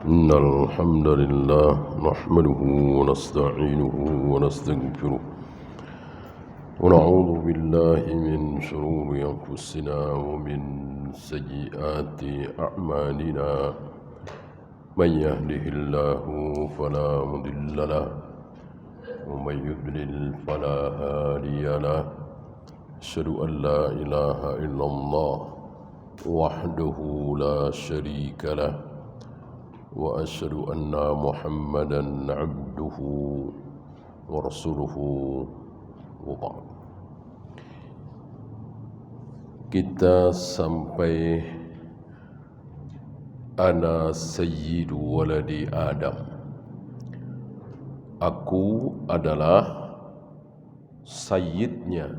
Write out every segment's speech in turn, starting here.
إن الحمد لله نحمده ونستعينه ونستغفره ونعوذ بالله من شرور أنفسنا ومن سيئات أعمالنا من يهده الله فلا مضل له ومن يضلل فلا هادي له أشهد أن لا إله إلا الله وحده لا شريك له وأشهد أن محمدا عبده ورسوله وبعد. Kita sampai ana sayyidu waladi Adam. Aku adalah sayyidnya,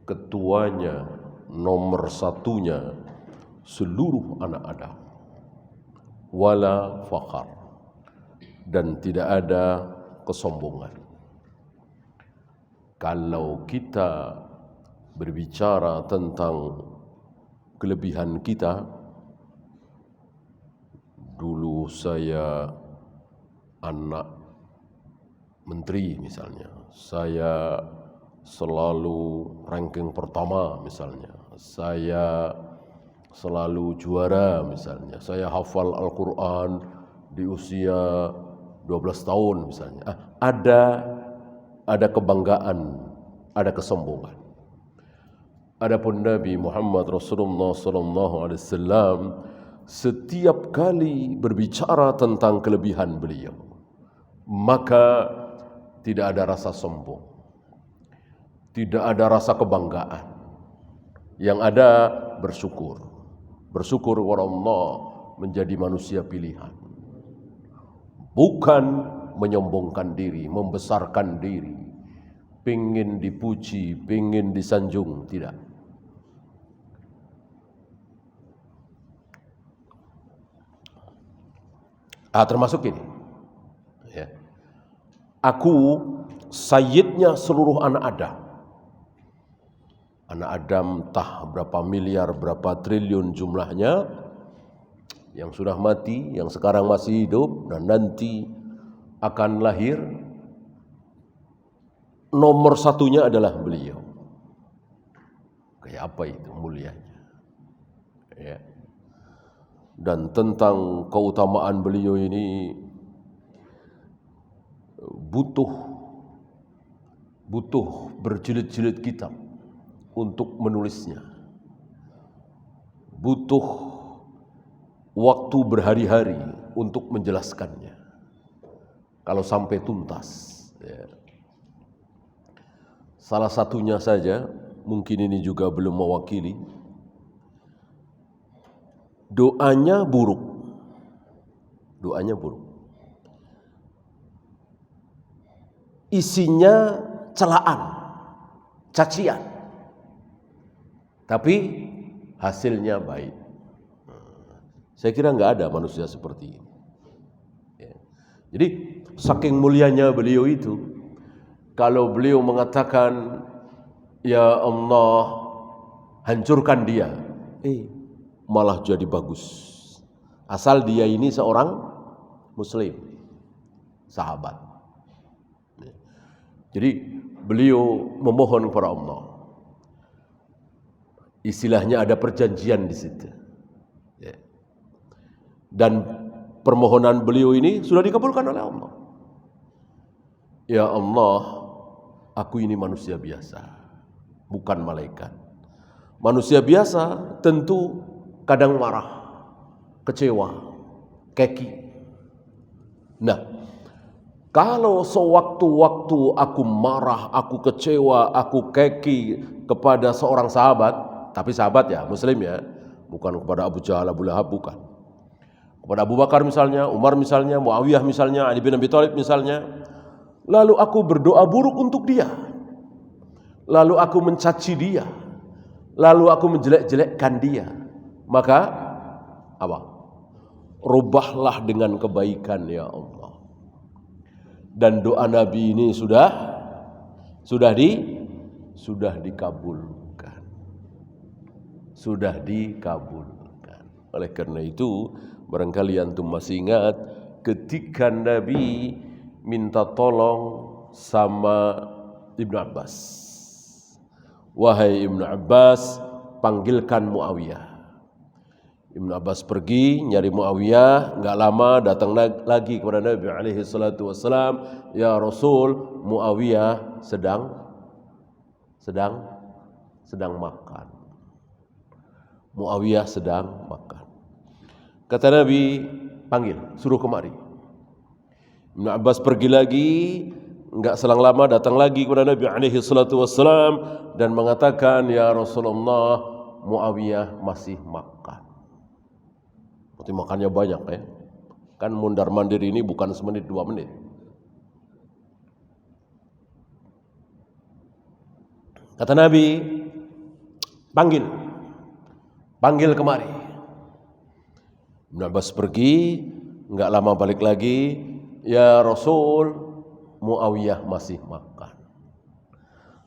ketuanya, nomor satunya seluruh anak Adam. Wala fakhar, dan tidak ada kesombongan. Kalau kita berbicara tentang kelebihan kita, dulu saya anak menteri misalnya, saya selalu ranking pertama misalnya, saya selalu juara misalnya, saya hafal Al-Quran di usia 12 tahun misalnya. Ada kebanggaan, ada kesombongan. Adapun Nabi Muhammad Rasulullah SAW setiap kali berbicara tentang kelebihan beliau, maka tidak ada rasa sombong, tidak ada rasa kebanggaan. Yang ada bersyukur. Bersyukur kepada Allah menjadi manusia pilihan. Bukan menyombongkan diri, membesarkan diri, pingin dipuji, pingin disanjung, tidak. Termasuk ini. Ya. Aku sayyidnya seluruh anak Adam. Anak Adam entah berapa miliar, berapa triliun jumlahnya, yang sudah mati, yang sekarang masih hidup, dan nanti akan lahir. Nomor satunya adalah beliau. Kayak apa itu mulianya. Ya. Dan tentang keutamaan beliau ini butuh berjilid-jilid kitab untuk menulisnya. Butuh waktu berhari-hari untuk menjelaskannya. Kalau sampai tuntas. Ya. Salah satunya saja, mungkin ini juga belum mewakili. Doanya buruk. Doanya buruk. Isinya celaan, cacian. Tapi hasilnya baik. Saya kira enggak ada manusia seperti ini. Ya. Jadi saking mulianya beliau itu, kalau beliau mengatakan, ya Allah hancurkan dia, malah jadi bagus. Asal dia ini seorang muslim, sahabat. Ya. Jadi beliau memohon kepada Allah. Istilahnya ada perjanjian di situ. Ya. Dan permohonan beliau ini sudah dikabulkan oleh Allah. Ya Allah, aku ini manusia biasa, bukan malaikat. Manusia biasa tentu kadang marah, kecewa, keki. Nah, kalau sewaktu-waktu aku marah, aku kecewa, aku keki kepada seorang sahabat, tapi sahabat ya, muslim ya, bukan kepada Abu Jahal, Abu Lahab, bukan. Kepada Abu Bakar misalnya, Umar misalnya, Muawiyah misalnya, Ali bin Abi Thalib misalnya, lalu aku berdoa buruk untuk dia, lalu aku mencaci dia, lalu aku menjelek-jelekkan dia, maka apa? Rubahlah dengan kebaikan ya Allah. Dan doa Nabi ini sudah dikabulkan. Sudah dikabulkan. Oleh karena itu, barangkali antum masih ingat ketika Nabi minta tolong sama Ibnu Abbas. Wahai Ibnu Abbas, panggilkan Muawiyah. Ibnu Abbas pergi nyari Muawiyah, enggak lama datang lagi kepada Nabi alaihi salatu wasalam, "Ya Rasul, Muawiyah sedang makan." Muawiyah sedang makan. Kata Nabi, panggil, suruh kemari. Ibnu Abbas pergi lagi, enggak selang lama datang lagi kepada Nabi alaihi salatu wasalam dan mengatakan, "Ya Rasulullah, Muawiyah masih makan." Berarti makannya banyak ya. Kan mundar mandir ini bukan semenit 2 menit. Kata Nabi, panggil kemari. Ibnu Abbas pergi, enggak lama balik lagi, "Ya Rasul, Muawiyah masih makan."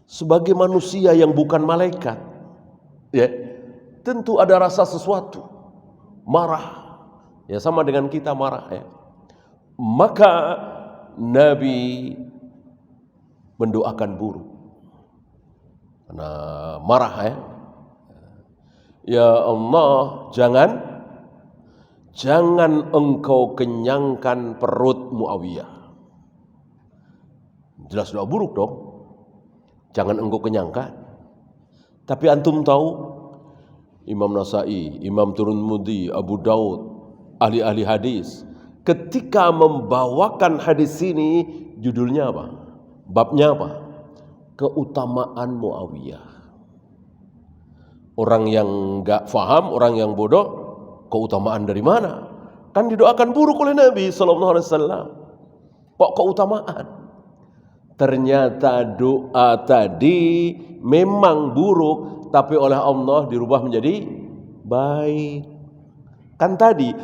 Sebagai manusia yang bukan malaikat, ya, tentu ada rasa sesuatu, marah. Ya sama dengan kita marah ya. Maka Nabi mendoakan buruk. Karena marah ya. Ya Allah, jangan engkau kenyangkan perut Muawiyah. Jelas doa buruk dong. Jangan engkau kenyangkan. Tapi antum tahu Imam Nasai, Imam Tirmidzi, Abu Daud, ahli-ahli hadis, ketika membawakan hadis ini, judulnya apa? Babnya apa? Keutamaan Muawiyah. Orang yang enggak faham, orang yang bodoh, keutamaan dari mana? Kan didoakan buruk oleh Nabi sallallahu alaihi wasallam. Kok keutamaan? Ternyata doa tadi memang buruk, tapi oleh Allah dirubah menjadi baik. Kan tadi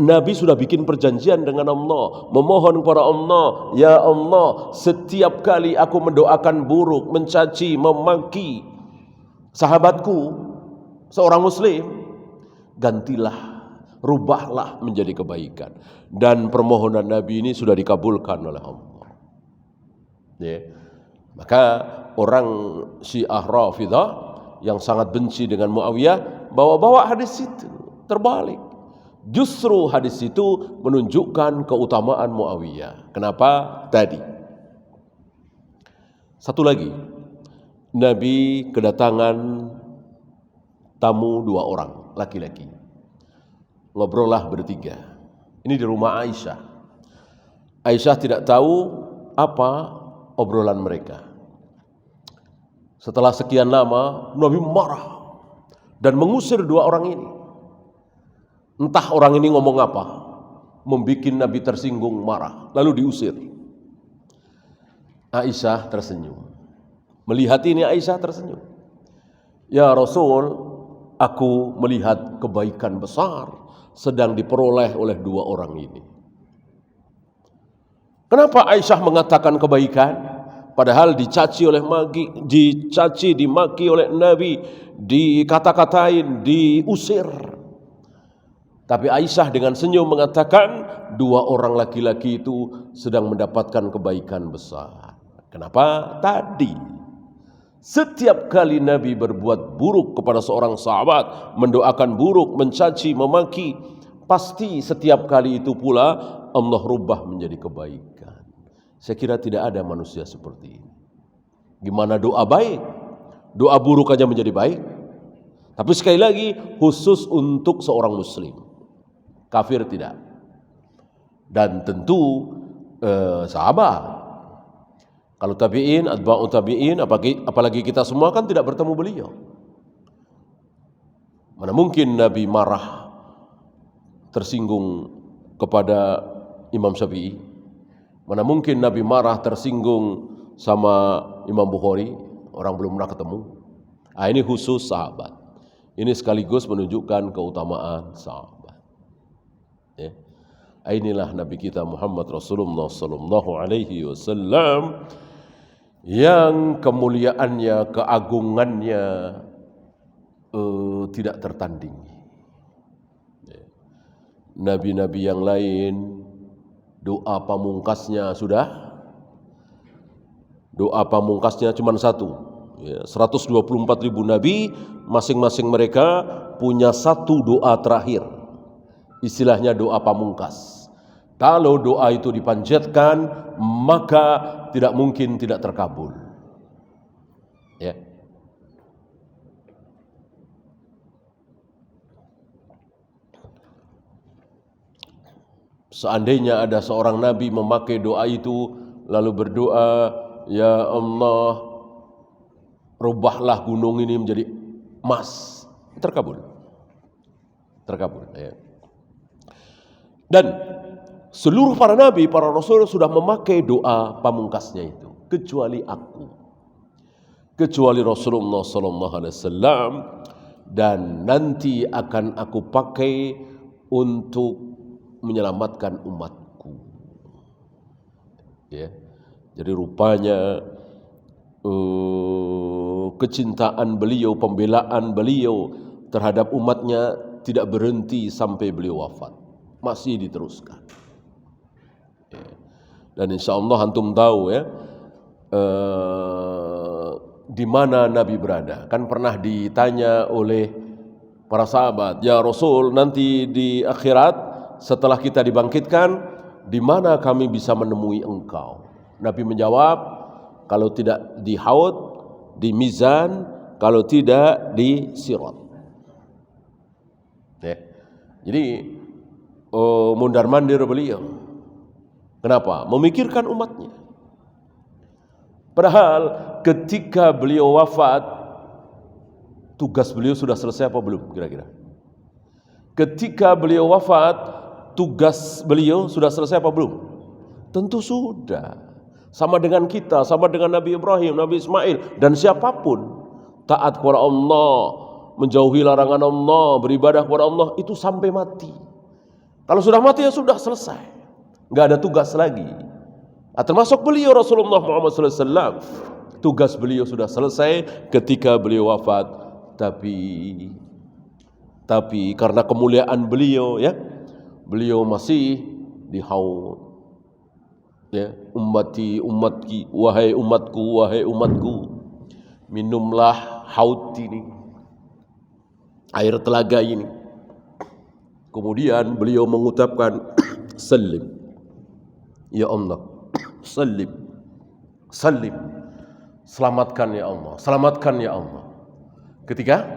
Nabi sudah bikin perjanjian dengan Allah, memohon kepada Allah, "Ya Allah, setiap kali aku mendoakan buruk, mencaci, memaki sahabatku, seorang muslim, gantilah, rubahlah menjadi kebaikan." Dan permohonan Nabi ini sudah dikabulkan oleh Allah. Ya. Maka orang Syiah Rafidah yang sangat benci dengan Muawiyah bawa-bawa hadis itu, terbalik. Justru hadis itu menunjukkan keutamaan Muawiyah. Kenapa? Tadi. Satu lagi, Nabi kedatangan tamu 2 orang, laki-laki. Ngobrollah bertiga. Ini di rumah Aisyah. Aisyah tidak tahu apa obrolan mereka. Setelah sekian lama, Nabi marah dan mengusir 2 orang ini. Entah orang ini ngomong apa, membuat Nabi tersinggung, marah, lalu diusir. Aisyah tersenyum. Melihat ini Aisyah tersenyum. "Ya Rasul, aku melihat kebaikan besar sedang diperoleh oleh 2 orang ini." Kenapa Aisyah mengatakan kebaikan? Padahal dicaci dimaki oleh Nabi, dikata-katain, diusir. Tapi Aisyah dengan senyum mengatakan 2 orang laki-laki itu sedang mendapatkan kebaikan besar. Kenapa? Tadi setiap kali Nabi berbuat buruk kepada seorang sahabat, mendoakan buruk, mencaci, memaki, pasti setiap kali itu pula Allah rubah menjadi kebaikan. Saya kira tidak ada manusia seperti ini. Gimana doa baik? Doa buruk aja menjadi baik. Tapi sekali lagi khusus untuk seorang muslim. Kafir tidak. Dan tentu sahabat. Kalau tabi'in, atba'u tabi'in, apalagi kita semua kan tidak bertemu beliau. Mana mungkin Nabi marah, tersinggung kepada Imam Syafi'i. Mana mungkin Nabi marah, tersinggung sama Imam Bukhari, orang belum pernah ketemu. Ini khusus sahabat. Ini sekaligus menunjukkan keutamaan sahabat. Ya. Inilah Nabi kita Muhammad Rasulullah sallallahu alaihi wasallam yang kemuliaannya, keagungannya tidak tertandingi. nabi-nabi yang lain doa pamungkasnya sudah. Doa pamungkasnya cuma satu. 124.000 nabi, masing-masing mereka punya satu doa terakhir. Istilahnya doa pamungkas. Kalau doa itu dipanjatkan, maka tidak mungkin tidak terkabul. Ya. Seandainya ada seorang nabi memakai doa itu lalu berdoa, ya Allah, rubahlah gunung ini menjadi emas, terkabul. Terkabul, ya. Dan seluruh para nabi, para rasul sudah memakai doa pamungkasnya itu, kecuali aku, kecuali Rasulullah sallallahu alaihi wasallam, dan nanti akan aku pakai untuk menyelamatkan umatku. Ya. Jadi rupanya kecintaan beliau, pembelaan beliau terhadap umatnya tidak berhenti sampai beliau wafat, masih diteruskan. Ya. Dan insya Allah antum tahu ya, di mana Nabi berada. Kan pernah ditanya oleh para sahabat, ya Rasul, nanti di akhirat setelah kita dibangkitkan, di mana kami bisa menemui engkau? Nabi menjawab, kalau tidak di haud, di mizan, kalau tidak di sirat. Ya. Jadi mundar-mandir beliau. Kenapa? Memikirkan umatnya. Padahal ketika beliau wafat, tugas beliau sudah selesai apa belum kira-kira? Ketika beliau wafat, tugas beliau sudah selesai apa belum? Tentu sudah. Sama dengan kita, sama dengan Nabi Ibrahim, Nabi Ismail, dan siapapun. Taat kepada Allah, menjauhi larangan Allah, beribadah kepada Allah, itu sampai mati. Kalau sudah mati ya sudah selesai. Enggak ada tugas lagi. Termasuk beliau Rasulullah Muhammad SAW. Tugas beliau sudah selesai ketika beliau wafat. Tapi karena kemuliaan beliau, ya, beliau masih di haud. Ya, umatki, wahai umatku, minumlah haud ini, air telaga ini. Kemudian beliau mengucapkan, salim, ya Allah, salim, selamatkan ya Allah, selamatkan ya Allah. Ketika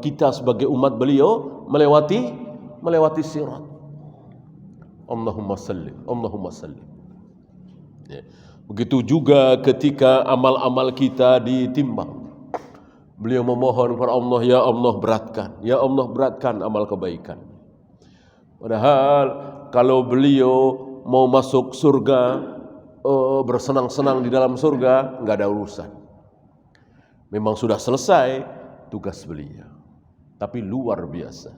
kita sebagai umat beliau melewati sirat. Allahumma sallim, Allahumma sallim. Ya. Begitu juga ketika amal-amal kita ditimbang. Beliau memohon kepada Allah, ya Allah beratkan amal kebaikan. Padahal kalau beliau mau masuk surga, bersenang-senang di dalam surga, enggak ada urusan. Memang sudah selesai tugas beliau. Tapi luar biasa.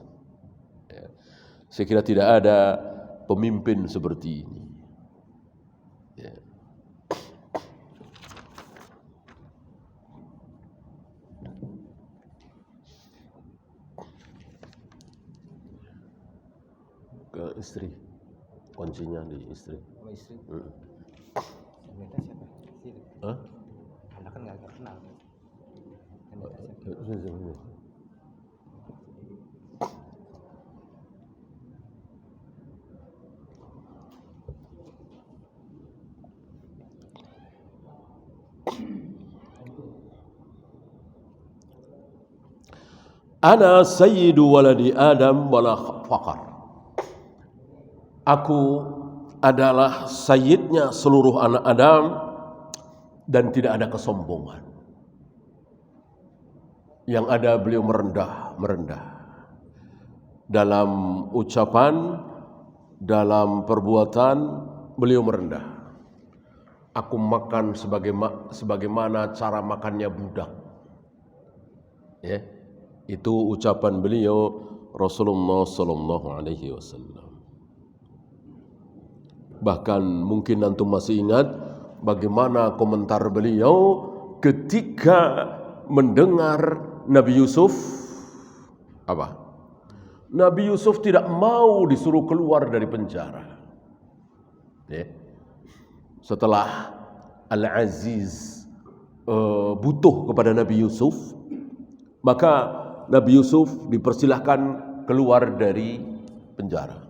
Ya. Saya kira tidak ada pemimpin seperti ini. Ya. Ke istri, kuncinya di istri. Oh, istri. Minta siapa? Istri. Hah? Anak kan nggak kenal. Ana sayyidu waladi Adam wala faqar. Aku adalah sayyidnya seluruh anak Adam dan tidak ada kesombongan. Yang ada beliau merendah. Dalam ucapan, dalam perbuatan beliau merendah. Aku makan sebagaimana cara makannya budak. Ya. Itu ucapan beliau Rasulullah sallallahu alaihi wasallam. Bahkan mungkin antum masih ingat bagaimana komentar beliau ketika mendengar Nabi Yusuf apa? Nabi Yusuf tidak mau disuruh keluar dari penjara. Setelah Al-Aziz butuh kepada Nabi Yusuf, maka Nabi Yusuf dipersilahkan keluar dari penjara.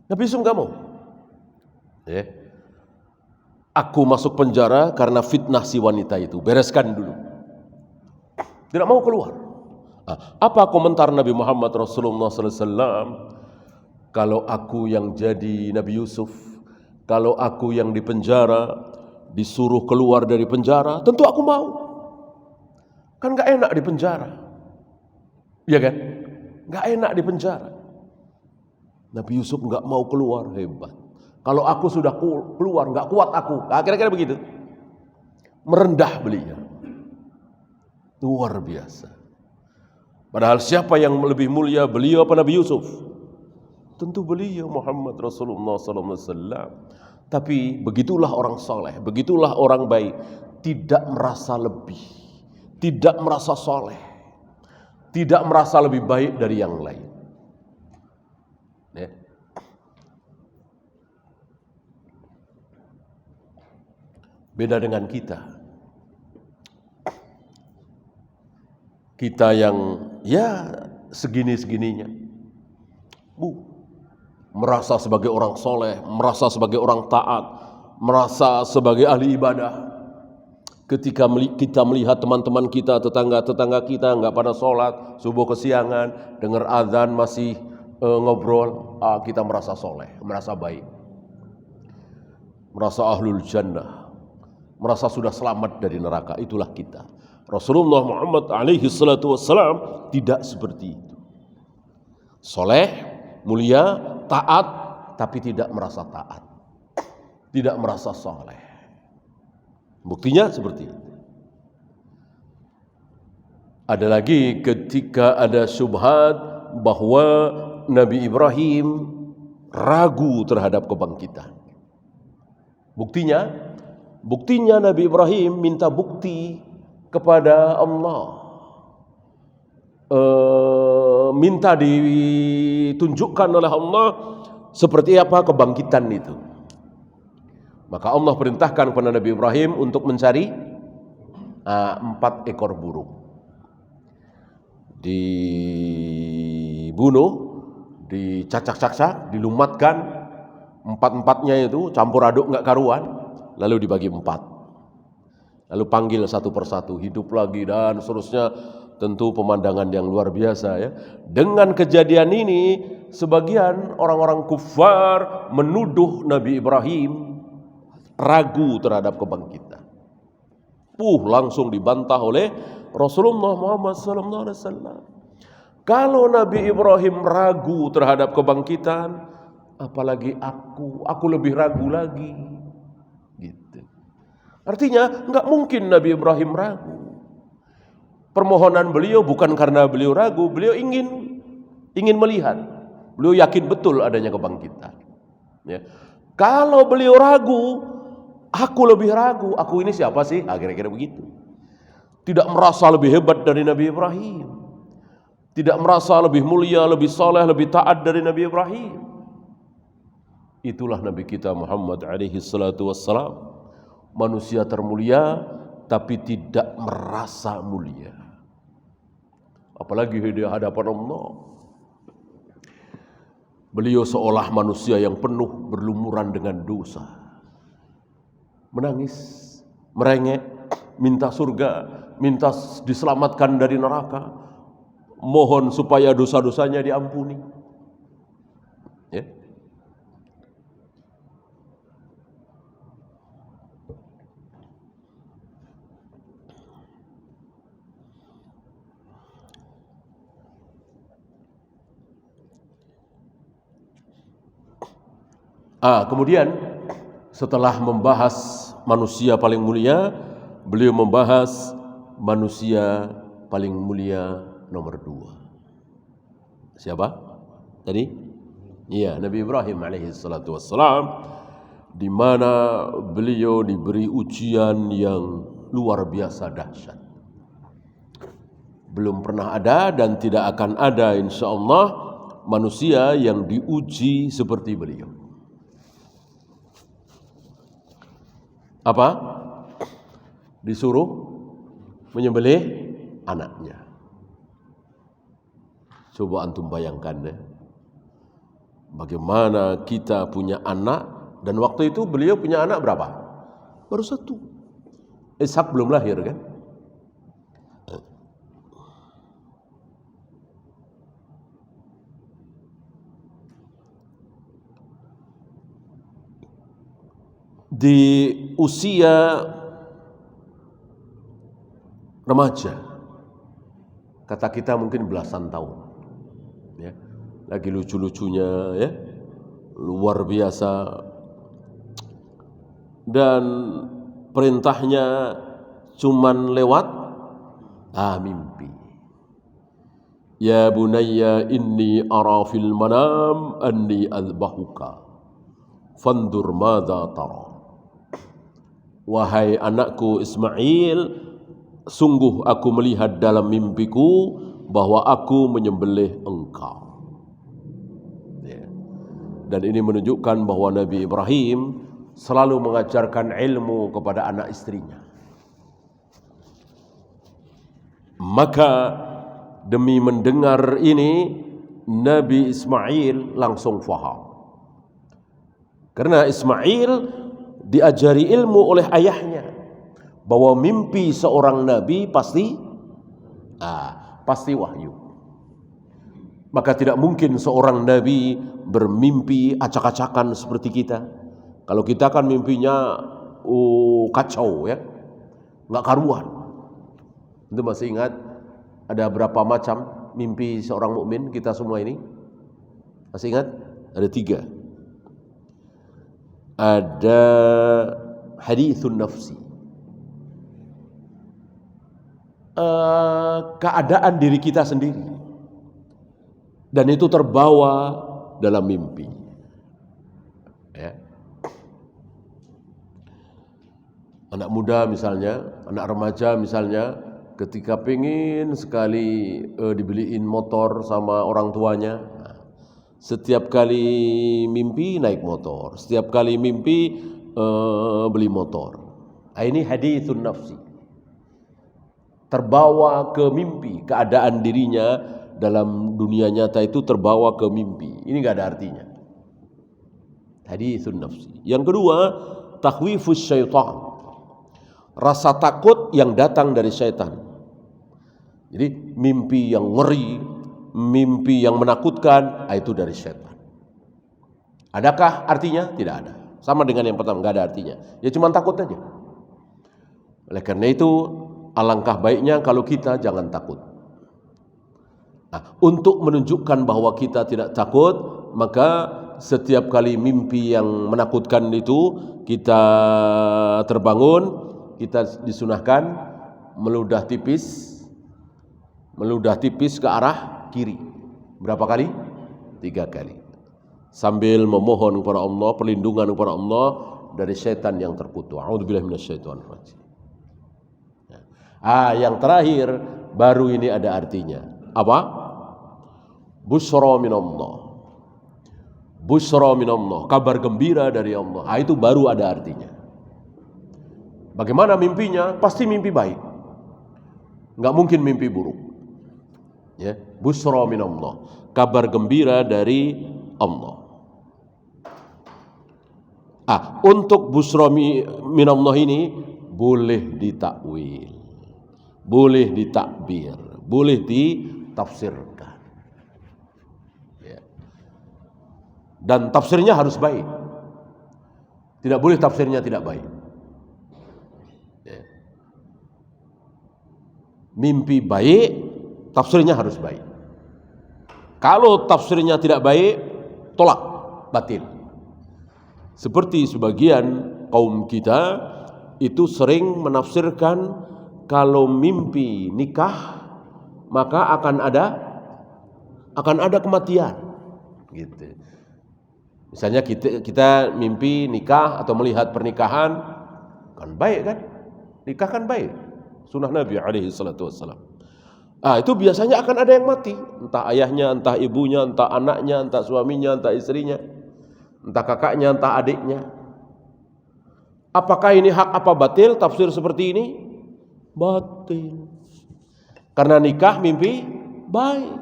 Nabi Yusuf nggak mau. Aku masuk penjara karena fitnah si wanita itu. Bereskan dulu. Tidak mau keluar. Apa komentar Nabi Muhammad Rasulullah SAW? Kalau aku yang jadi Nabi Yusuf, kalau aku yang di penjara, disuruh keluar dari penjara, tentu aku mau. Kan gak enak di penjara. Iya kan? Gak enak di penjara. Nabi Yusuf gak mau keluar, hebat. Kalau aku sudah keluar, gak kuat aku. Kira-kira begitu. Merendah beliau. Luar biasa. Padahal siapa yang lebih mulia, beliau apa Nabi Yusuf? Tentu beliau Muhammad Rasulullah SAW. Tapi begitulah orang soleh, begitulah orang baik. Tidak merasa lebih, tidak merasa soleh, tidak merasa lebih baik dari yang lain. Beda dengan kita. Kita yang ya segini-segininya. Merasa sebagai orang soleh, merasa sebagai orang taat, merasa sebagai ahli ibadah. Ketika kita melihat teman-teman kita, tetangga-tetangga kita nggak pada sholat, subuh kesiangan, dengar azan masih ngobrol, kita merasa soleh, merasa baik, merasa ahlul jannah, merasa sudah selamat dari neraka. Itulah kita. Rasulullah Muhammad alaihi salatu wassalam tidak seperti itu. Soleh, mulia, taat, tapi tidak merasa taat, tidak merasa soleh. Buktinya seperti itu. Ada lagi ketika ada syubhat bahwa Nabi Ibrahim ragu terhadap kebangkitan. Buktinya Nabi Ibrahim minta bukti kepada Allah. Minta ditunjukkan oleh Allah seperti apa kebangkitan itu. Maka Allah perintahkan kepada Nabi Ibrahim untuk mencari 4 ekor burung. Dibunuh, dicacak-cacak, dilumatkan, 4-4-nya itu campur aduk nggak karuan, lalu dibagi 4. Lalu panggil satu persatu, hidup lagi dan seterusnya. Tentu pemandangan yang luar biasa ya. Dengan kejadian ini, sebagian orang-orang kufar menuduh Nabi Ibrahim ragu terhadap kebangkitan. Langsung dibantah oleh Rasulullah Muhammad SAW. Kalau Nabi Ibrahim ragu terhadap kebangkitan, apalagi aku lebih ragu lagi. Gitu. Artinya nggak mungkin Nabi Ibrahim ragu. Permohonan beliau bukan karena beliau ragu, beliau ingin melihat. Beliau yakin betul adanya kebangkitan. Ya. Kalau beliau ragu, aku lebih ragu. Aku ini siapa sih? Kira-kira begitu. Tidak merasa lebih hebat dari Nabi Ibrahim. Tidak merasa lebih mulia, lebih saleh, lebih taat dari Nabi Ibrahim. Itulah Nabi kita Muhammad alaihi salatu wassalam. Manusia termulia tapi tidak merasa mulia. Apalagi di hadapan Allah. Beliau seolah manusia yang penuh berlumuran dengan dosa. Menangis, merengek, minta surga, minta diselamatkan dari neraka. Mohon supaya dosa-dosanya diampuni. Ya. Kemudian setelah membahas manusia paling mulia, beliau membahas manusia paling mulia nomor 2. Siapa? Tadi? Iya, Nabi Ibrahim alaihi salatu wassalam, di mana beliau diberi ujian yang luar biasa dahsyat. Belum pernah ada dan tidak akan ada insya Allah manusia yang diuji seperti beliau. Apa? Disuruh menyembelih anaknya. Coba antum bayangkan ya. Bagaimana kita punya anak, dan waktu itu beliau punya anak berapa? Baru satu. Ishak belum lahir kan? Di usia remaja, kata kita mungkin belasan tahun, ya, lagi lucu-lucunya, ya, luar biasa, dan perintahnya cuman lewat mimpi. Ya bunayya inni ara fil manam anni azbahuka fandur madza tara. Wahai anakku Ismail, sungguh aku melihat dalam mimpiku bahwa aku menyembelih engkau. Ya. Dan ini menunjukkan bahwa Nabi Ibrahim selalu mengajarkan ilmu kepada anak istrinya. Maka demi mendengar ini, Nabi Ismail langsung faham. Karena Ismail diajari ilmu oleh ayahnya bahwa mimpi seorang nabi pasti wahyu. Maka tidak mungkin seorang nabi bermimpi acak-acakan seperti kita. Kalau kita kan mimpinya kacau ya, nggak karuan. Itu masih ingat ada berapa macam mimpi seorang mukmin kita semua ini? Masih ingat? Ada 3. Ada hadithun nafsi, keadaan diri kita sendiri, dan itu terbawa dalam mimpi, ya. Anak muda misalnya, anak remaja misalnya, ketika pengen sekali dibeliin motor sama orang tuanya, setiap kali mimpi naik motor, setiap kali mimpi beli motor. Ini hadithun nafsi, terbawa ke mimpi, keadaan dirinya dalam dunia nyata itu terbawa ke mimpi. Ini nggak ada artinya. Hadithun nafsi. Yang kedua, takhwifus syaitan, rasa takut yang datang dari syaitan. Jadi mimpi yang ngeri, mimpi yang menakutkan, itu dari syaitan. Adakah artinya? Tidak ada. Sama dengan yang pertama, nggak ada artinya. Ya cuma takut aja. Oleh karena itu, alangkah baiknya kalau kita jangan takut. Untuk menunjukkan bahwa kita tidak takut, maka setiap kali mimpi yang menakutkan itu kita terbangun, kita disunahkan meludah tipis ke arah kiri. Berapa kali? 3 kali. Sambil memohon kepada Allah, perlindungan kepada Allah dari syaitan yang terkutuk. A'udzubillahi minasyaitonir rajim. Yang terakhir baru ini ada artinya. Apa? Busyra minallah. Busyra minallah, kabar gembira dari Allah. Itu baru ada artinya. Bagaimana mimpinya? Pasti mimpi baik. Enggak mungkin mimpi buruk. Ya, busyra minallah, kabar gembira dari Allah. Untuk busyra minallah ini boleh ditakwil, boleh ditakbir, boleh ditafsirkan. Ya. Dan tafsirnya harus baik. Tidak boleh tafsirnya tidak baik. Ya. Mimpi baik, tafsirnya harus baik. Kalau tafsirnya tidak baik, tolak, batil. Seperti sebagian kaum kita itu sering menafsirkan kalau mimpi nikah maka akan ada kematian, gitu. Misalnya kita mimpi nikah atau melihat pernikahan, kan baik kan? Nikah kan baik, sunnah Nabi alaihi salatu wassalam. Itu biasanya akan ada yang mati, entah ayahnya, entah ibunya, entah anaknya, entah suaminya, entah istrinya, entah kakaknya, entah adiknya. Apakah ini hak apa batil tafsir seperti ini? Batil. Karena nikah mimpi baik.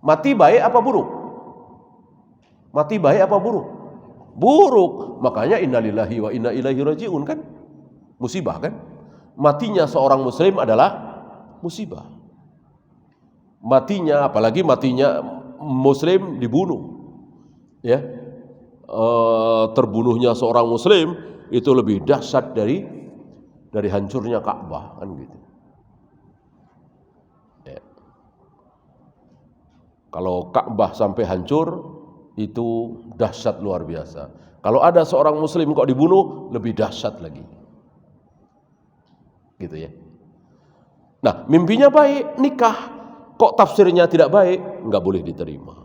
Mati baik apa buruk? Mati baik apa buruk? Buruk. Makanya innalillahi wa inna ilaihi raji'un kan? Musibah kan? Matinya seorang muslim adalah musibah. Matinya, apalagi matinya muslim dibunuh, ya, terbunuhnya seorang muslim itu lebih dahsyat dari hancurnya Ka'bah kan gitu. Ya. Kalau Ka'bah sampai hancur itu dahsyat luar biasa. Kalau ada seorang muslim kok dibunuh lebih dahsyat lagi, gitu ya. Nah, mimpinya baik, nikah. Kok tafsirnya tidak baik? Enggak boleh diterima.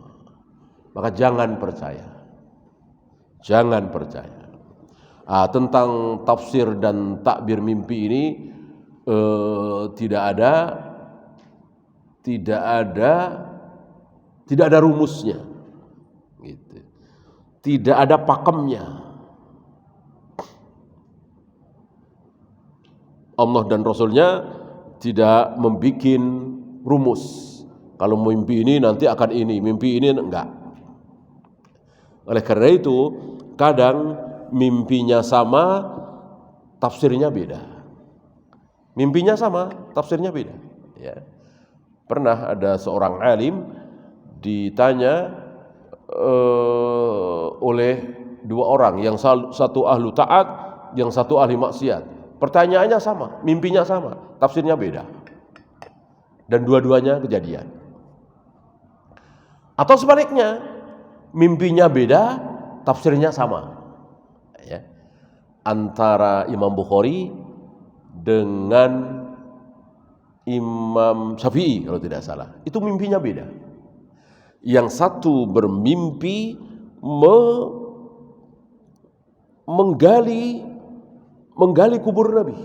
Maka jangan percaya. Jangan percaya. Tentang tafsir dan takbir mimpi ini tidak ada rumusnya. Gitu. Tidak ada pakemnya. Allah dan Rasulnya tidak membuat rumus. Kalau mimpi ini nanti akan ini, mimpi ini enggak. Oleh karena itu, kadang mimpinya sama, tafsirnya beda. Mimpinya sama, tafsirnya beda. Ya. Pernah ada seorang alim ditanya oleh dua orang, yang satu ahlu taat, yang satu ahli maksiat. Pertanyaannya sama, mimpinya sama, tafsirnya beda. Dan dua-duanya kejadian. Atau sebaliknya, mimpinya beda, tafsirnya sama. Ya. Antara Imam Bukhari dengan Imam Syafi'i kalau tidak salah. Itu mimpinya beda. Yang satu bermimpi menggali kubur Nabi.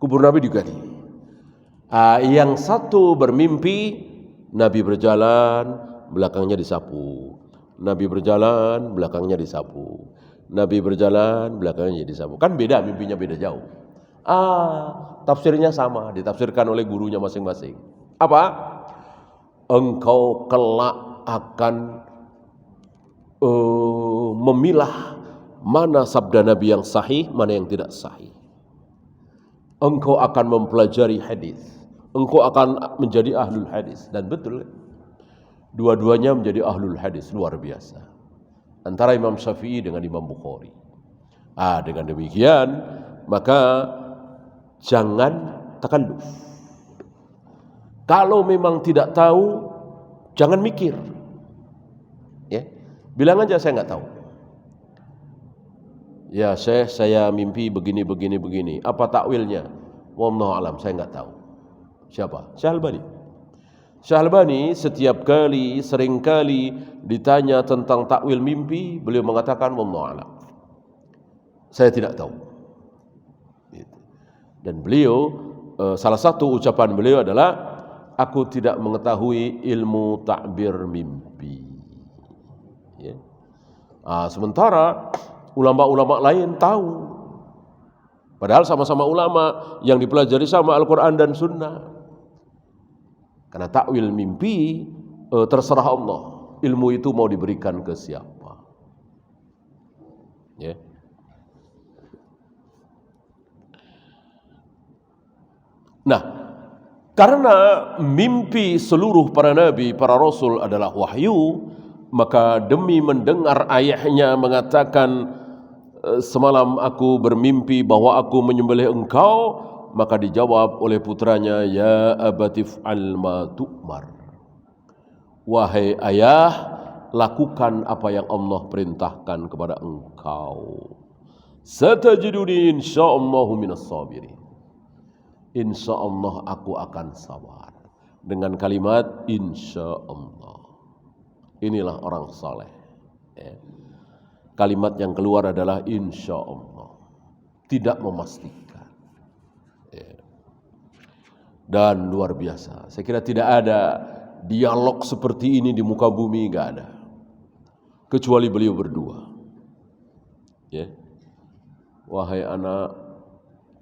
Kubur Nabi digali. Yang satu bermimpi Nabi berjalan, belakangnya disapu. Nabi berjalan, belakangnya disapu. Nabi berjalan, belakangnya disapu. Kan beda, mimpinya beda jauh. Tafsirnya sama, ditafsirkan oleh gurunya masing-masing. Apa? Engkau kelak akan memilah mana sabda Nabi yang sahih, mana yang tidak sahih. Engkau akan mempelajari hadis. Engkau akan menjadi ahlul hadis. Dan betul, dua-duanya menjadi ahlul hadis, luar biasa. Antara Imam Syafi'i dengan Imam Bukhari. Dengan demikian, maka jangan takalluf. Kalau memang tidak tahu, jangan mikir. Ya, bilang aja saya nggak tahu. Ya Syekh, saya mimpi begini. Apa takwilnya? Wallahu alam, saya nggak tahu. Siapa? Syekh Albani. Syekh Albani setiap kali, sering kali ditanya tentang takwil mimpi, beliau mengatakan wallahu alam, saya tidak tahu. Dan beliau, salah satu ucapan beliau adalah, aku tidak mengetahui ilmu takbir mimpi. Ya. Sementara ulama-ulama lain tahu. Padahal sama-sama ulama, yang dipelajari sama Al-Quran dan Sunnah. Karena takwil mimpi terserah Allah. Ilmu itu mau diberikan ke siapa. Ya. Nah, karena mimpi seluruh para nabi, para rasul adalah wahyu, maka demi mendengar ayahnya mengatakan, semalam aku bermimpi bahwa aku menyembelih engkau, maka dijawab oleh putranya, ya abatif al-ma tu'mar. Wahai ayah, lakukan apa yang Allah perintahkan kepada engkau. Satajiduni insyaallahu minas sabirin. Insyaallah aku akan sabar. Dengan kalimat insyaallah. Inilah orang saleh. Ya. Kalimat yang keluar adalah insyaallah. Tidak memastikan. Ya. Dan luar biasa. Saya kira tidak ada dialog seperti ini di muka bumi, enggak ada. Kecuali beliau berdua. Ya. Wahai anak,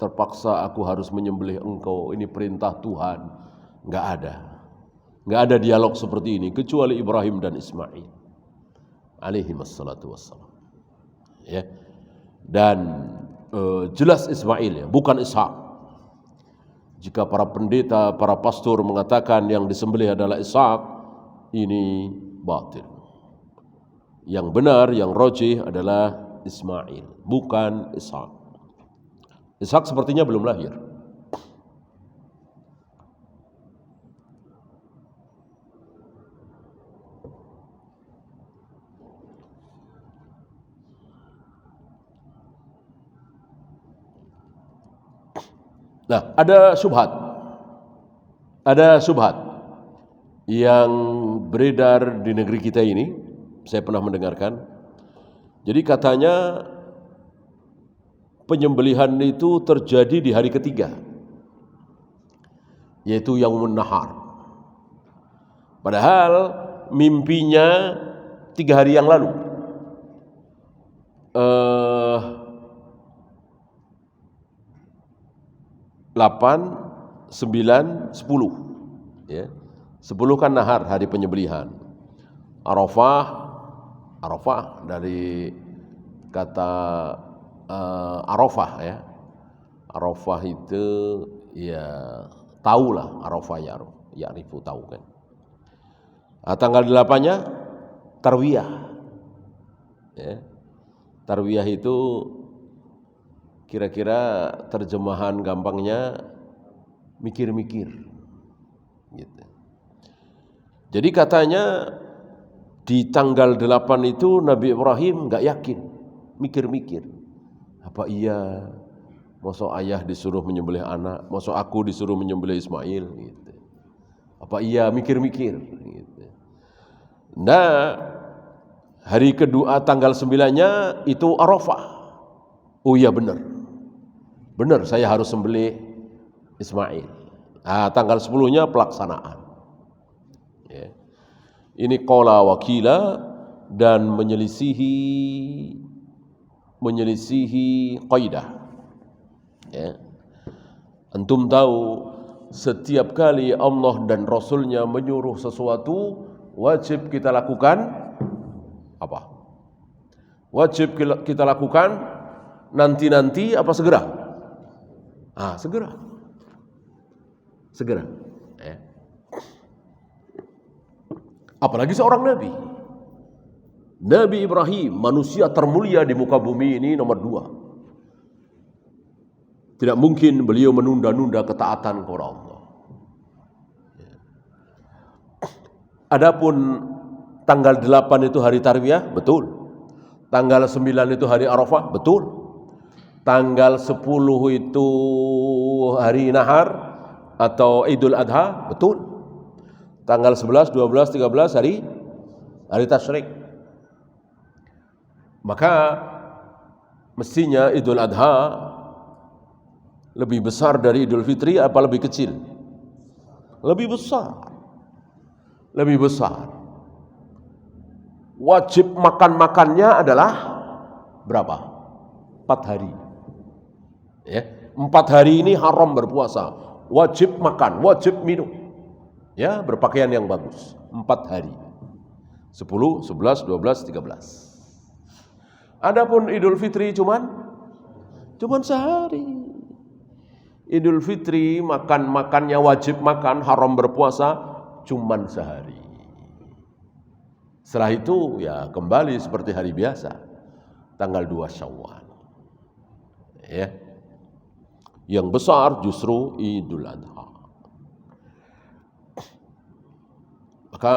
terpaksa aku harus menyembelih engkau, ini perintah Tuhan. Enggak ada. Enggak ada dialog seperti ini kecuali Ibrahim dan Ismail alaihi wassalatu wassalam. Ya. Dan jelas Ismail ya, bukan Ishak. Jika para pendeta, para pastor mengatakan yang disembelih adalah Ishak, ini batil. Yang benar, yang rajih adalah Ismail, bukan Ishak. Ishak sepertinya belum lahir. Nah, ada subhat yang beredar di negeri kita ini, saya pernah mendengarkan. Jadi katanya penyembelihan itu terjadi di hari ketiga, yaitu Yaumun Nahar. Padahal mimpinya 3 hari yang lalu. 8, 9, 10. Ya. 10 kan nahar, hari penyembelihan. Arafah dari kata Arafah ya. Arafah itu ya tahulah Arafah ya ribu tahu kan. Tanggal 8-nya Tarwiyah. Ya. Tarwiyah itu kira-kira terjemahan gampangnya mikir-mikir gitu. Jadi katanya di tanggal 8 itu Nabi Ibrahim enggak yakin, mikir-mikir. Apa iya masa ayah disuruh menyembelih anak, masa aku disuruh menyembelih Ismail gitu. Apa iya mikir-mikir gitu. Nah, hari kedua tanggal 9-nya itu Arafah. Oh iya benar. Benar, saya harus sembelih Ismail. Tanggal 10-nya pelaksanaan. Ya. Ini qala wakila dan menyelisihi qaidah. Ya. Antum tahu setiap kali Allah dan Rasulnya menyuruh sesuatu wajib kita lakukan apa? Wajib kita lakukan nanti-nanti apa segera? Segera. Apalagi seorang Nabi. Nabi Ibrahim, manusia termulia di muka bumi ini nomor 2. Tidak mungkin beliau menunda-nunda ketaatan kepada Allah. Adapun tanggal 8 itu hari Tarwiyah, betul. Tanggal 9 itu hari Arafah, betul. Tanggal 10 itu hari Nahar atau Idul Adha, betul. Tanggal 11, 12, 13 hari Tasyrik. Maka mestinya Idul Adha lebih besar dari Idul Fitri apa lebih kecil? Lebih besar. Wajib makan-makannya adalah berapa? 4 hari. Ya, 4 hari ini haram berpuasa, wajib makan, wajib minum. Ya, berpakaian yang bagus. 4 hari. 10, 11, 12, 13. Adapun Idul Fitri cuman sehari. Idul Fitri makannya wajib makan, haram berpuasa cuman sehari. Setelah itu ya kembali seperti hari biasa. Tanggal 2 Syawal. Ya. Yang besar justru Idul Adha. Maka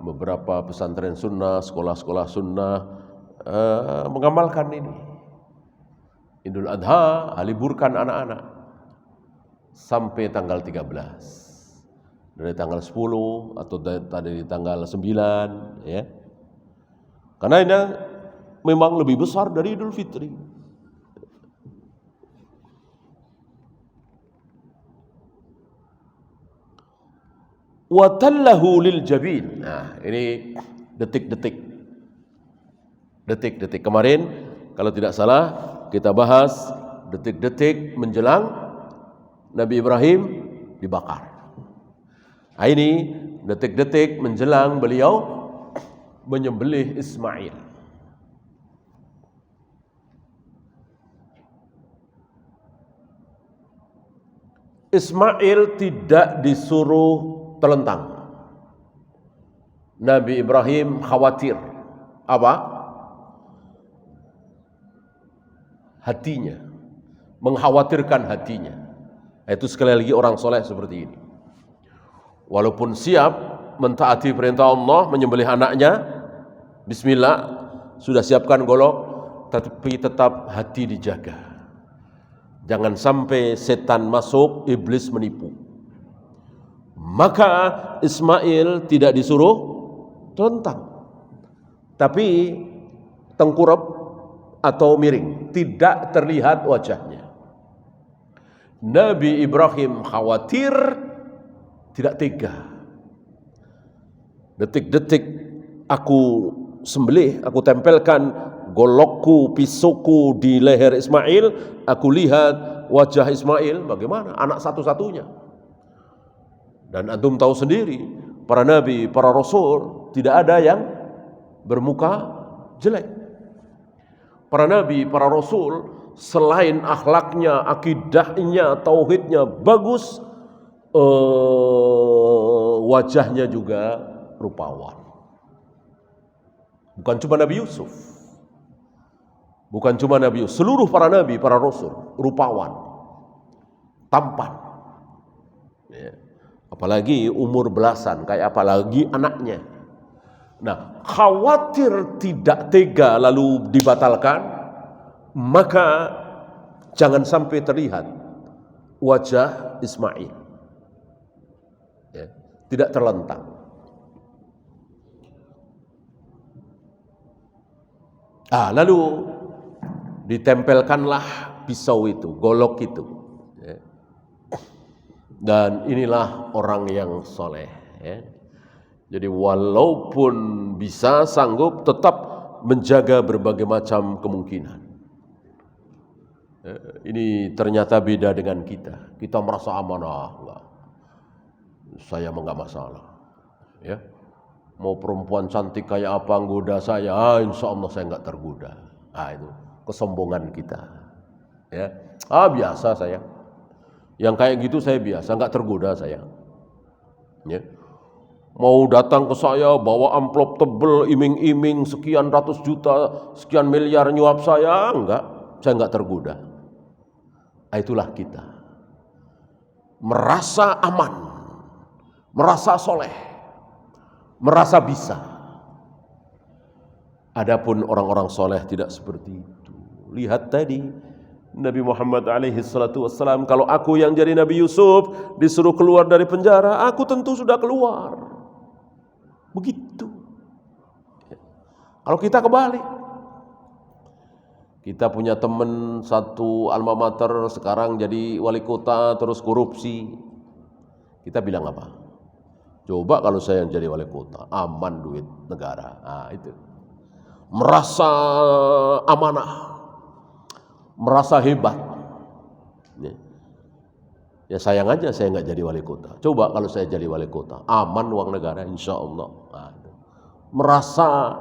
beberapa pesantren sunnah, sekolah-sekolah sunnah mengamalkan ini. Idul Adha liburkan anak-anak sampai tanggal 13. Dari tanggal 10 atau dari tanggal 9 ya. Karena ini memang lebih besar dari Idul Fitri. wa tallahu lil jabin. Nah, ini detik-detik. Kemarin kalau tidak salah kita bahas detik-detik menjelang Nabi Ibrahim dibakar. Nah, ini detik-detik menjelang beliau menyembelih Ismail. Ismail tidak disuruh telentang. Nabi Ibrahim khawatir. Apa? Hatinya, mengkhawatirkan hatinya. Itu sekali lagi orang soleh seperti ini. Walaupun siap mentaati perintah Allah, menyembelih anaknya, bismillah, sudah siapkan golok, tapi tetap hati dijaga. Jangan sampai setan masuk, iblis menipu. Maka Ismail tidak disuruh telentang, tapi tengkurap atau miring, tidak terlihat wajahnya. Nabi Ibrahim khawatir, tidak tega. Detik-detik aku sembelih, aku tempelkan golokku, pisauku di leher Ismail, aku lihat wajah Ismail, bagaimana? Anak satu-satunya. Dan antum tahu sendiri, para nabi, para rasul, tidak ada yang bermuka jelek. Para nabi, para rasul, selain akhlaknya, akidahnya, tauhidnya bagus, wajahnya juga rupawan. Bukan cuma Nabi Yusuf, seluruh para nabi, para rasul rupawan, tampan. Ya. Apalagi umur belasan, kayak apalagi anaknya. Nah, khawatir tidak tega lalu dibatalkan, maka jangan sampai terlihat wajah Ismail. Ya, tidak terlentang. Lalu ditempelkanlah pisau itu, golok itu. Ya. Dan inilah orang yang soleh. Ya. Jadi walaupun bisa sanggup tetap menjaga berbagai macam kemungkinan. Ini ternyata beda dengan kita. Kita merasa amanah, enggak. Saya enggak masalah. Ya. Mau perempuan cantik kayak apa nggoda saya, insya Allah saya enggak tergoda. Itu kesombongan kita. Ya. Biasa saya. Yang kayak gitu saya biasa, enggak tergoda saya. Ya. Mau datang ke saya bawa amplop tebel, iming-iming sekian ratus juta, sekian miliar nyuap saya enggak tergoda. Itulah kita. Merasa aman, merasa soleh, merasa bisa. Adapun orang-orang soleh tidak seperti itu. Lihat tadi Nabi Muhammad alaihi salatu wassalam, kalau aku yang jadi Nabi Yusuf disuruh keluar dari penjara, aku tentu sudah keluar. Begitu. Kalau kita kebalik, kita punya teman satu alma mater sekarang jadi wali kota terus korupsi, kita bilang apa? Coba kalau saya yang jadi wali kota, aman duit negara. Itu merasa amanah, merasa hebat. Ya sayang aja saya nggak jadi wali kota. Coba kalau saya jadi wali kota, aman uang negara insya Allah. Merasa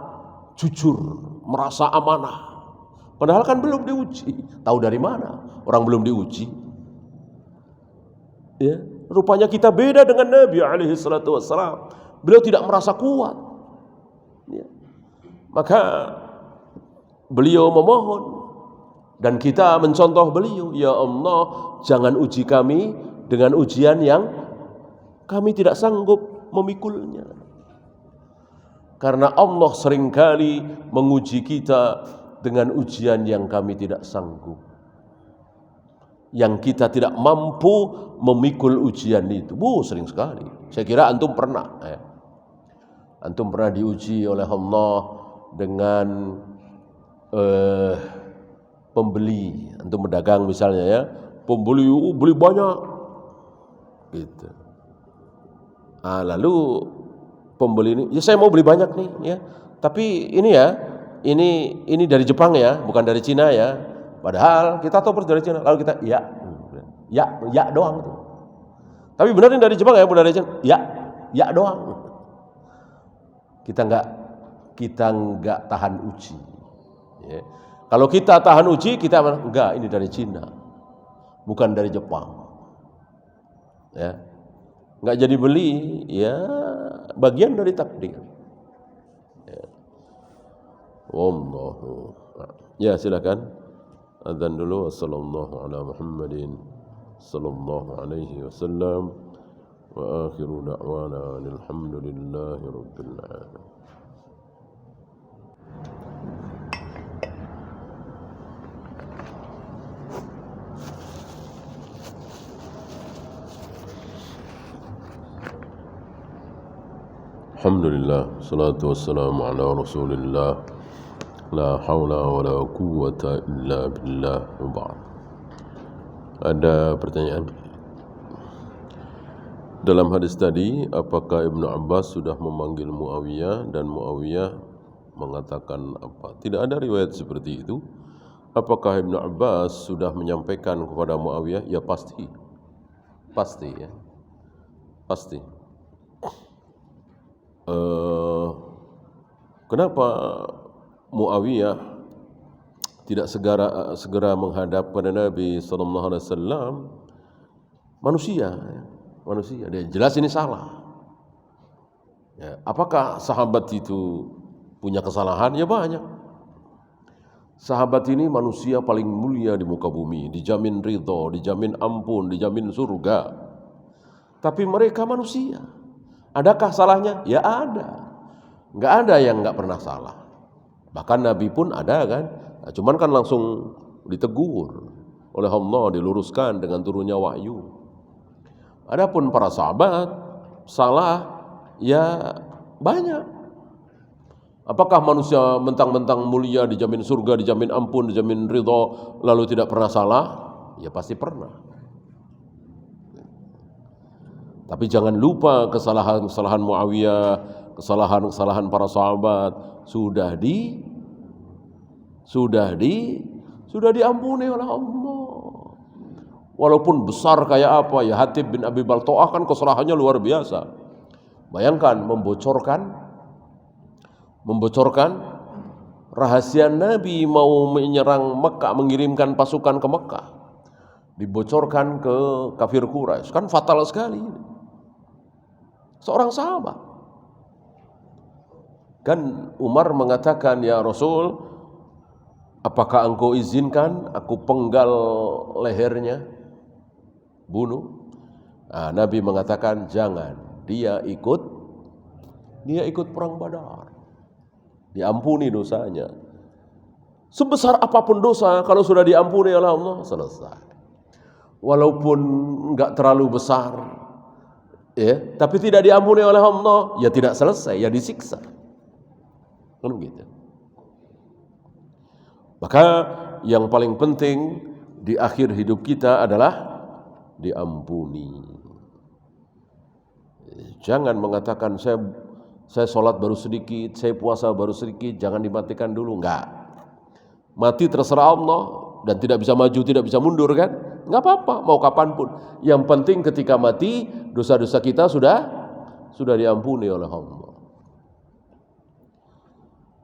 jujur, merasa amanah. Padahal kan belum diuji. Tahu dari mana? Orang belum diuji. Ya, rupanya kita beda dengan Nabi alaihi salatu wassalam. Beliau tidak merasa kuat. Ya. Maka beliau memohon. Dan kita mencontoh beliau, ya Allah, jangan uji kami dengan ujian yang kami tidak sanggup memikulnya. Karena Allah seringkali menguji kita dengan ujian yang kami tidak sanggup. Yang kita tidak mampu memikul ujian itu. Sering sekali. Saya kira antum pernah. Antum pernah diuji oleh Allah dengan pembeli, antum berdagang misalnya ya, pembeli beli banyak, gitu. Lalu pembeli ini, ya saya mau beli banyak nih ya. Tapi ini ya, ini dari Jepang ya, bukan dari Cina ya. Padahal kita tahu persis dari Cina. Lalu kita ya doang tuh. Tapi benar ini dari Jepang ya, bukan dari Cina. Ya doang. Kita nggak tahan uji. Ya. Kalau kita tahan uji, kita enggak, ini dari Cina, bukan dari Jepang. Ya, nggak jadi beli, ya bagian dari takdir. Ya. Wallahu. Ya silakan. Adzan dulu. Wassallallahu ala Muhammadin sallallahu alaihi wasallam wa akhiru da'wana alhamdulillahi rabbil alamin. Alhamdulillah, salatu wassalamu ala rasulillah, la hawla wa la quwwata illa billah, ba'd. Ada pertanyaan? Dalam hadis tadi, apakah Ibnu Abbas sudah memanggil Muawiyah dan Muawiyah mengatakan apa? Tidak ada riwayat seperti itu. Apakah Ibnu Abbas sudah menyampaikan kepada Muawiyah? Ya pasti. Pasti ya. Pasti. Kenapa Muawiyah tidak segera menghadap pada Nabi sallallahu alaihi wasallam? Manusia. Dia jelas ini salah. Ya, apakah sahabat itu punya kesalahan? Ya banyak. Sahabat ini manusia paling mulia di muka bumi, dijamin ridho, dijamin ampun, dijamin surga. Tapi mereka manusia. Adakah salahnya? Ya ada. Nggak ada yang nggak pernah salah. Bahkan Nabi pun ada kan. Nah, cuman kan langsung ditegur oleh Allah, diluruskan dengan turunnya wahyu. Adapun para sahabat salah ya banyak. Apakah manusia mentang-mentang mulia, dijamin surga, dijamin ampun, dijamin ridho, lalu tidak pernah salah? Ya pasti pernah. Tapi jangan lupa kesalahan Muawiyah, kesalahan para sahabat sudah diampuni oleh Allah. Walaupun besar kayak apa ya, Hatib bin Abi Balto'ah kan kesalahannya luar biasa. Bayangkan membocorkan rahasia Nabi mau menyerang Mekah, mengirimkan pasukan ke Mekah. Dibocorkan ke kafir Quraisy, kan fatal sekali. Seorang sahabat. Kan Umar mengatakan, ya Rasul, apakah engkau izinkan aku penggal lehernya, bunuh? Nah, Nabi mengatakan jangan, dia ikut perang Badar, diampuni dosanya. Sebesar apapun dosa, kalau sudah diampuni oleh Allah, selesai. Walaupun enggak terlalu besar, ya, tapi tidak diampuni oleh Allah, ya tidak selesai, ya disiksa. Kan gitu. Maka yang paling penting di akhir hidup kita adalah diampuni. Jangan mengatakan saya sholat baru sedikit, saya puasa baru sedikit, jangan dimatikan dulu. Enggak. Mati terserah Allah dan tidak bisa maju, tidak bisa mundur kan? Enggak apa-apa, mau kapanpun. Yang penting ketika mati, dosa-dosa kita sudah diampuni oleh Allah.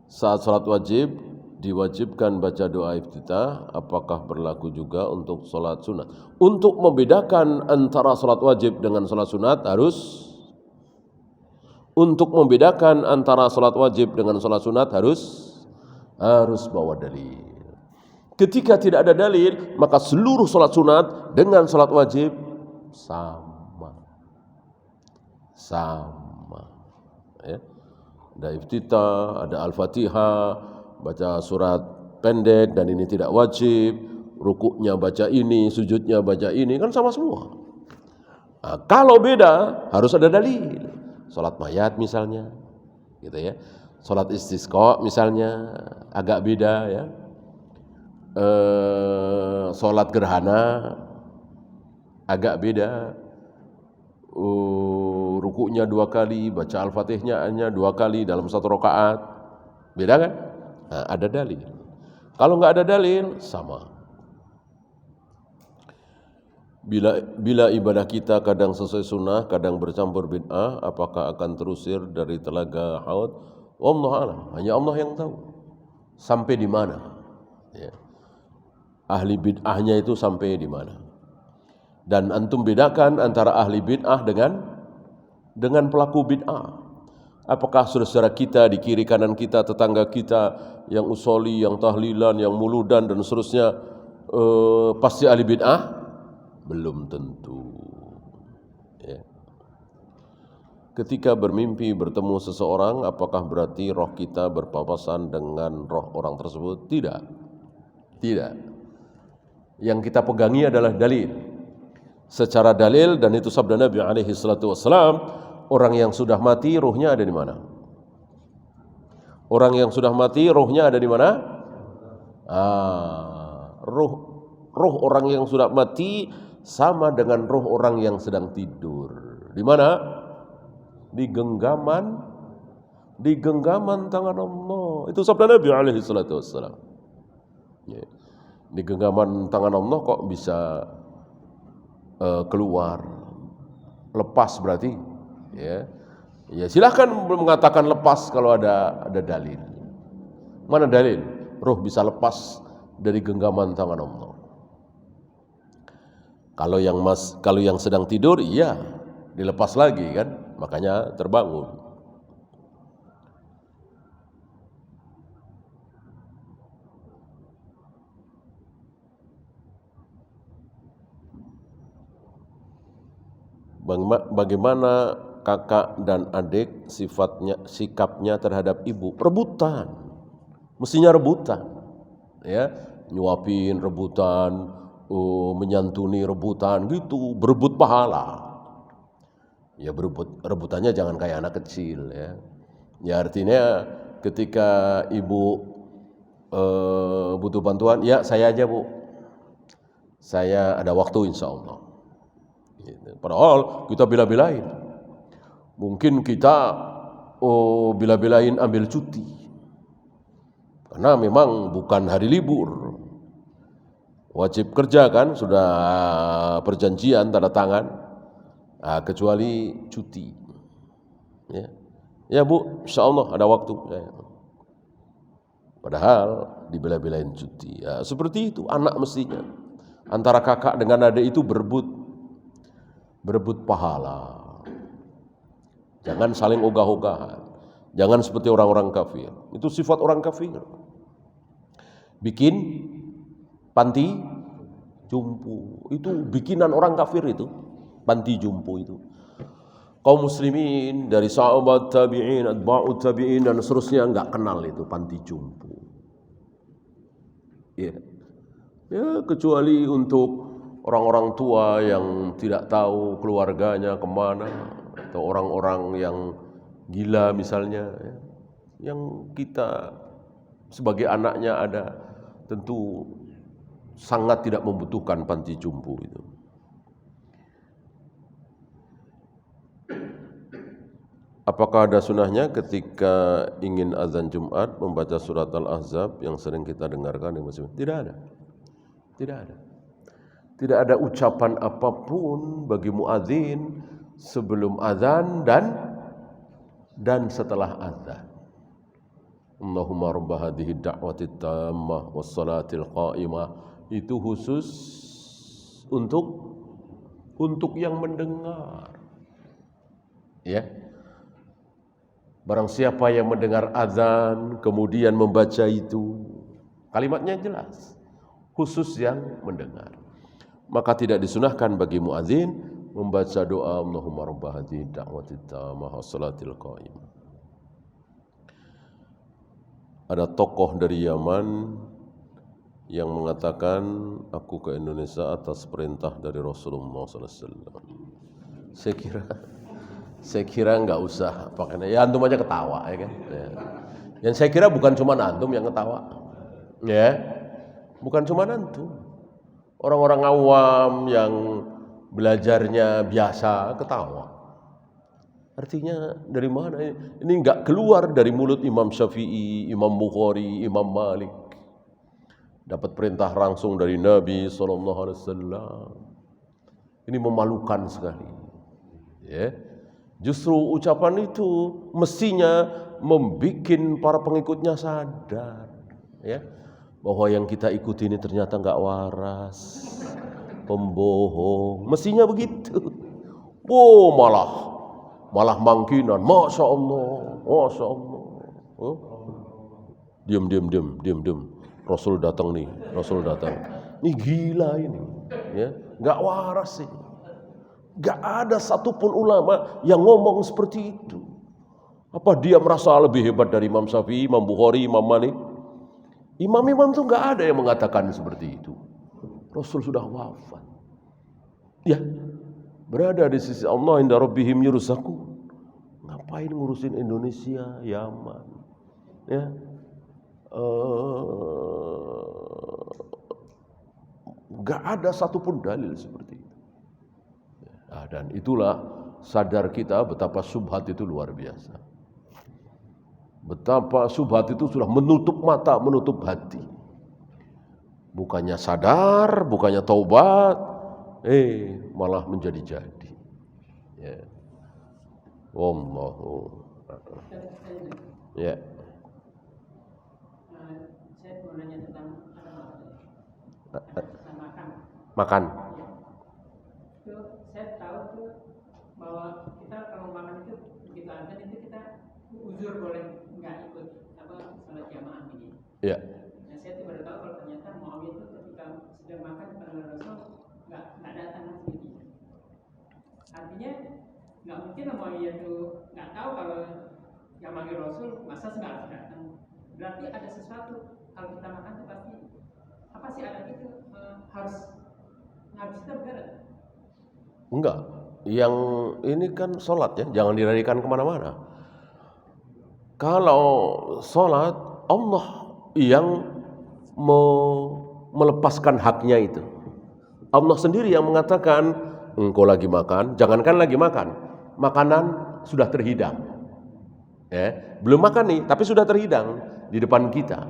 Saat sholat wajib, diwajibkan baca doa iftitah, apakah berlaku juga untuk sholat sunat? Untuk membedakan antara sholat wajib dengan sholat sunat harus bawa dalil. Ketika tidak ada dalil, maka seluruh sholat sunat dengan sholat wajib sama. Ya. Ada iftitah, ada al-fatihah, baca surat pendek dan ini tidak wajib, rukuknya baca ini, sujudnya baca ini, kan sama semua. Nah, kalau beda harus ada dalil. Salat mayat misalnya, gitu ya. Salat istisqa misalnya agak beda ya. Salat gerhana agak beda. rukuknya 2 kali, baca Al-Fatihahnya hanya 2 kali dalam 1 rakaat. Beda kan? Nah, ada dalil. Kalau nggak ada dalil, sama. Bila ibadah kita kadang sesuai sunnah, kadang bercampur bid'ah, apakah akan terusir dari telaga Haud? Wallahu a'lam. Hanya Allah yang tahu. Sampai di mana? Ya. Ahli bid'ahnya itu sampai di mana? Dan antum bedakan antara ahli bid'ah dengan pelaku bid'ah. Apakah saudara-saudara kita di kiri kanan kita, tetangga kita yang usoli, yang tahlilan, yang muludan dan seterusnya pasti ahli bid'ah? Belum tentu. Ya. Ketika bermimpi bertemu seseorang, apakah berarti roh kita berpapasan dengan roh orang tersebut? Tidak. Tidak. Yang kita pegangi adalah dalil. Secara dalil, dan itu sabda Nabi alaihi salatu wassalam, orang yang sudah mati rohnya ada di mana? Orang yang sudah mati rohnya ada di mana? Roh orang yang sudah mati sama dengan roh orang yang sedang tidur. Di mana? Di genggaman tangan Allah. Itu sabda Nabi alaihi salatu wassalam. Ya. Di genggaman tangan Allah kok bisa keluar, lepas berarti, ya. Ya silahkan mengatakan lepas kalau ada dalil. Mana dalil? Roh bisa lepas dari genggaman tangan Allah. Kalau yang sedang tidur, iya dilepas lagi kan, makanya terbangun. Bagaimana kakak dan adik sikapnya terhadap ibu? Rebutan, mestinya rebutan, ya, nyuapin rebutan, menyantuni rebutan, gitu, berebut pahala. Ya rebutannya jangan kayak anak kecil, ya. Ya artinya ketika ibu butuh bantuan, ya saya aja bu, saya ada waktu insya Allah. Padahal kita bela-belain. Mungkin kita bela-belain ambil cuti. Karena memang bukan hari libur. Wajib kerja kan, sudah perjanjian tanda tangan. Nah, kecuali cuti. Ya bu, insya Allah ada waktu. Padahal dibela-belain cuti. Ya, seperti itu anak mestinya. Antara kakak dengan adik itu berebut pahala. Jangan saling ogah-ogahan. Jangan seperti orang-orang kafir. Itu sifat orang kafir. Bikin panti jompo. Itu bikinan orang kafir itu. Panti jompo itu. Kaum muslimin dari sahabat tabi'in, atba'ut tabi'in dan seterusnya enggak kenal itu panti jompo. Ya, kecuali untuk orang-orang tua yang tidak tahu keluarganya kemana, atau orang-orang yang gila misalnya, ya, yang kita sebagai anaknya ada, tentu sangat tidak membutuhkan panti jompo itu. Apakah ada sunahnya ketika ingin azan Jumat membaca surat Al-Ahzab yang sering kita dengarkan di masjid? Tidak ada. Tidak ada. Tidak ada ucapan apapun bagi muadzin sebelum azan dan setelah azan. Allahumma rabb hadhihi ad-da'wati tammah was-salatil qa'imah. Itu khusus untuk yang mendengar. Ya. Barang siapa yang mendengar azan kemudian membaca itu, kalimatnya jelas, khusus yang mendengar. Maka tidak disunahkan bagi muadzin membaca doa Allahumma rabb hadhihi ad-da'wati tammah was-salatil qa'imah. Ada tokoh dari Yaman yang mengatakan, aku ke Indonesia atas perintah dari Rasulullah SAW. Saya kira nggak usah pakai, ya antum aja ketawa, ya kan? Ya. Dan saya kira bukan cuma antum yang ketawa, ya, bukan cuma antum. Orang-orang awam yang belajarnya biasa ketawa. Artinya dari mana ini? Ini enggak keluar dari mulut Imam Syafi'i, Imam Bukhari, Imam Malik. Dapat perintah langsung dari Nabi SAW. Ini memalukan sekali. Ya. Justru ucapan itu mestinya membuat para pengikutnya sadar, ya, bahwa yang kita ikuti ini ternyata enggak waras, pembohong. Mestinya begitu. Oh, malah mangkinan. Masya Allah. Oh. Diam. Rasul datang nih. Ini gila ini. Ya, nggak waras ini. Nggak ada satupun ulama yang ngomong seperti itu. Apa dia merasa lebih hebat dari Imam Syafi'i, Imam Bukhari, Imam Malik? Imam-imam itu nggak ada yang mengatakan seperti itu. Rasul sudah wafat. Ya, berada di sisi Allah, inda rabbihim yurzaqun. Ngapain ngurusin Indonesia, Yaman? Ya. Gak ada satupun dalil seperti itu. Nah, dan itulah sadar kita betapa syubhat itu luar biasa. Betapa syubhat itu sudah menutup mata, menutup hati. Bukannya sadar, bukannya taubat, malah menjadi-jadi. Ya. Wallahu. Ya. Saya mau nanya tentang Makan. Ya. Itu saya tahu tuh bahwa kita kalau makan itu begitu azan itu kita uzur boleh nggak ikut salat jamaah ini. Ya. Nah, saya tuh baru tahu kalau ternyata Muawiyah itu ketika sedang makan pada Rasul nggak datang sendiri. Artinya nggak mungkin Muawiyah itu nggak tahu kalau yang manggil Rasul masa nggak datang. Berarti ada sesuatu kalau kita makan itu pasti apa sih ada itu harus habis itu berat. Enggak, yang ini kan sholat ya, jangan dilarikan kemana-mana. Kalau sholat, Allah yang melepaskan haknya itu. Allah sendiri yang mengatakan, engkau lagi makan, jangankan lagi makan, makanan sudah terhidang. Ya, belum makan nih, tapi sudah terhidang di depan kita.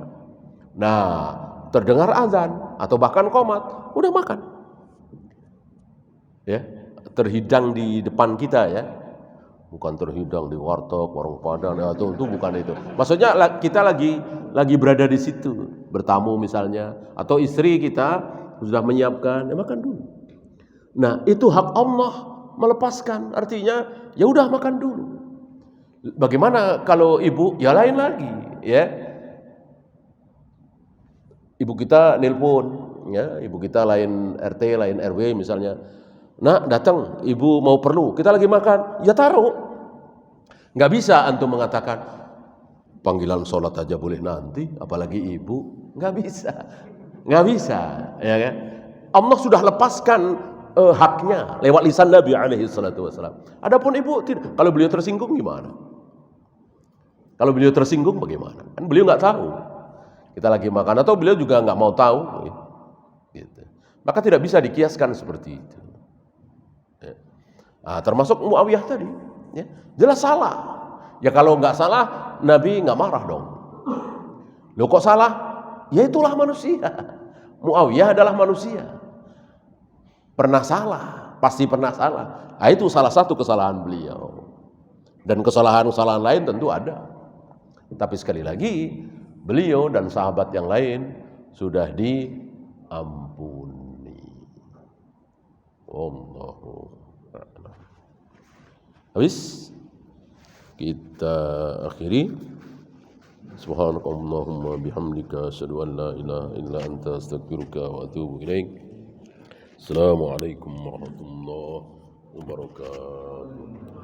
Nah, terdengar azan atau bahkan qomat, udah makan. Ya, terhidang di depan kita ya. Bukan terhidang di warteg, warung Padang, itu bukan itu. Maksudnya kita lagi berada di situ, bertamu misalnya, atau istri kita sudah menyiapkan, ya makan dulu. Nah, itu hak Allah melepaskan, artinya ya udah makan dulu. Bagaimana kalau ibu? Ya lain lagi, ya. Ibu kita nelpon, ya, ibu kita lain RT, lain RW misalnya. Nah, datang, ibu mau perlu, kita lagi makan, ya taruh. Nggak bisa antum mengatakan panggilan sholat aja boleh nanti, apalagi ibu, nggak bisa, ya kan? Allah sudah lepaskan haknya lewat lisan Nabi alaihi salatu wasallam. Adapun ibu tidak. Kalau beliau tersinggung gimana? Kalau beliau tersinggung bagaimana? Kan beliau nggak tahu kita lagi makan, atau beliau juga nggak mau tahu, gitu. Maka tidak bisa dikiaskan seperti itu. Ya. Nah, termasuk Muawiyah tadi, ya, jelas salah. Ya kalau nggak salah, Nabi nggak marah dong. Loh kok salah? Ya itulah manusia. Muawiyah adalah manusia. Pernah salah, pasti pernah salah. Nah, itu salah satu kesalahan beliau. Dan kesalahan-kesalahan lain tentu ada. Tapi sekali lagi, beliau dan sahabat yang lain sudah diampuni. Allahu a'lam. Habis kita akhiri. Subhanakallahumma bihamdika asyhadu an la ilaha illa anta astaghfiruka wa atubu ilaik. Assalamualaikum warahmatullahi wabarakatuh.